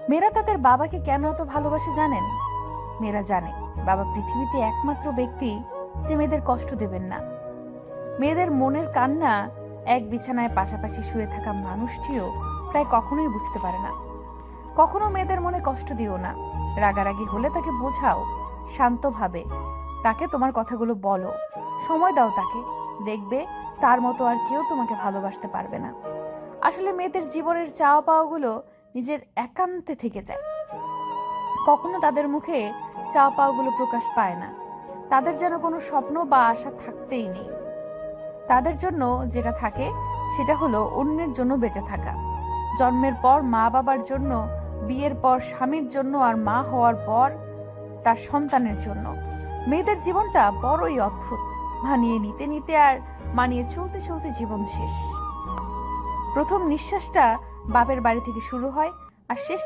মেয়েরা তাদের বাবাকে কেন এত ভালোবাসে জানেন? মেয়েরা জানে বাবা পৃথিবীতে একমাত্র ব্যক্তি যে মেয়েদের কষ্ট দেবেন না। মেয়েদের মনের কান্না এক বিছানায় পাশাপাশি শুয়ে থাকা মানুষটিও প্রায় কখনোই বুঝতে পারে না। কখনো মেয়েদের মনে কষ্ট দিও না। রাগারাগি হলে তাকে বোঝাও শান্তভাবে, তাকে তোমার কথাগুলো বলো, সময় দাও তাকে, দেখবে তার মতো আর কেউ তোমাকে ভালোবাসতে পারবে না। আসলে মেয়েদের জীবনের চাওয়া পাওয়াগুলো নিজের একান্তে থেকে যায়, কখনো তাদের মুখে চাওয়া পাওয়াগুলো প্রকাশ পায় না। তাদের যেন কোনো স্বপ্ন বা আশা থাকতেই নেই। তাদের জন্য যেটা থাকে সেটা হলো অন্যের জন্য বেঁচে থাকা। জন্মের পর মা বাবার জন্য, বিয়ের পর স্বামীর জন্য, আর মা হওয়ার পর তার সন্তানের জন্য। মেয়েদের জীবনটা বড়ই অদ্ভুত। মানিয়ে নিতে নিতে আর মানিয়ে চলতে চলতে জীবন শেষ। প্রথম নিঃশ্বাসটা বাপের বাড়ি থেকে শুরু হয়, আর শেষ